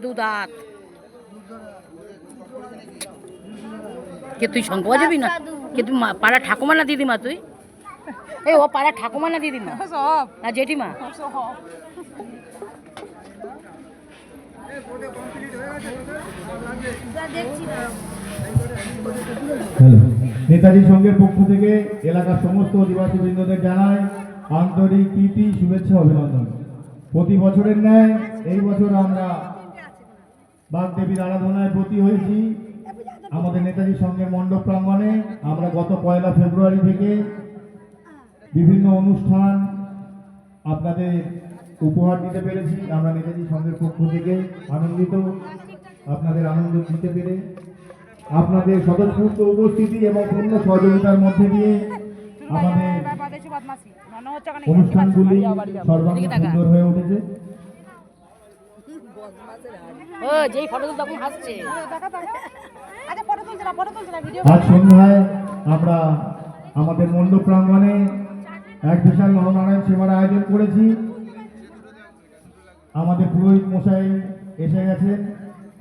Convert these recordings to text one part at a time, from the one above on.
দু দাঁত। কে তুই শঙ্খ বাজাবি না? কে তুই পাড়া ঠাকুমা না দিদিমা? তুই এই ও পাড়া ঠাকুমা না দিদিমা না জেঠিমা? নেতাজি সংঘের পক্ষ থেকে এলাকার সমস্ত অধিবাসী বৃন্দদের জানায় আন্তরিক প্রীতি, শুভেচ্ছা, অভিনন্দন। প্রতি বছরের ন্যায় এই বছর আমরা বাগদেবীর আরাধনায় ব্রতী হয়েছি আমাদের নেতাজি সংঘের মণ্ডপ প্রাঙ্গণে। আমরা গত 1 ফেব্রুয়ারি থেকে বিভিন্ন অনুষ্ঠান আপনাদের উপহার দিতে পেরেছি। আমরা নেতাজি সংঘের পক্ষ থেকে আনন্দিত, আপনাদের আনন্দ দিতে পেরে। আপনাদের স্বতঃস্ফূর্ত উপস্থিতি এবং পূর্ণ সহযোগিতার মধ্যে দিয়ে আমাদের অনুষ্ঠানগুলি সর্বাঙ্গীন সুন্দর হয়ে উঠেছে। আজ সন্ধ্যায় আমরা আমাদের মণ্ডপ প্রাঙ্গণে এক বিশাল নরনারায়ণ সেবার আয়োজন করেছি। আমাদের পুরোহিত মশাই এসে গেছেন,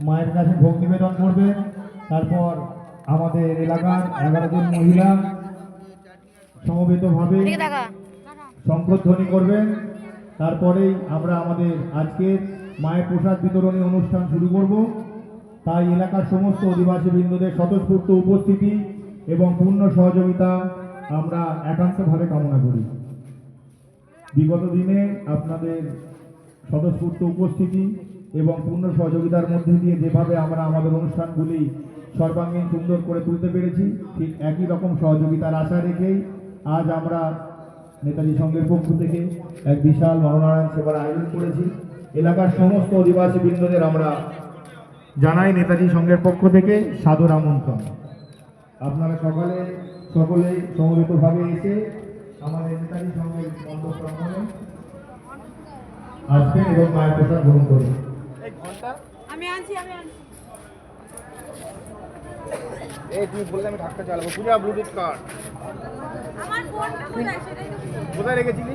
মায়ের কাছে ভোগ নিবেদন করবে। তারপর আমাদের এলাকার 11 জন মহিলা সমবেতভাবে শঙ্খধ্বনি করবেন। তারপরেই আমরা আমাদের আজকের মায়ের প্রসাদ বিতরণী অনুষ্ঠান শুরু করব। তাই এলাকার সমস্ত অধিবাসী বৃন্দদের স্বতঃস্ফূর্ত উপস্থিতি এবং পূর্ণ সহযোগিতা আমরা একান্তভাবে কামনা করি। বিগত দিনে আপনাদের স্বতঃস্ফূর্ত উপস্থিতি এবং পূর্ণ সহযোগিতার মধ্যে দিয়ে যেভাবে আমরা আমাদের অনুষ্ঠানগুলি সর্বাঙ্গীন সুন্দর করে তুলতে পেরেছি, ঠিক একই রকম সহযোগিতার আশা রেখেই আজ আমরা নেতাজি সংঘের পক্ষ থেকে এক বিশাল নরনারায়ণ সেবার আয়োজন করেছি। এলাকার সমস্ত অধিবাসী বৃন্দদের আমরা জানাই নেতাজি সংঘের পক্ষ থেকে সাদর আমন্ত্রণ। আপনারা সকলে সমবেতভাবে এসে আমাদের নেতাজি সংঘের মণ্ডপ প্রাঙ্গণে আসবেন এবং মায়ের প্রসাদ গ্রহণ করবেন। তুমি বললে আমি ঢাকটা চালাবো। পূজা ব্লুটুথ কার্ড কোথায় রেখেছিলি?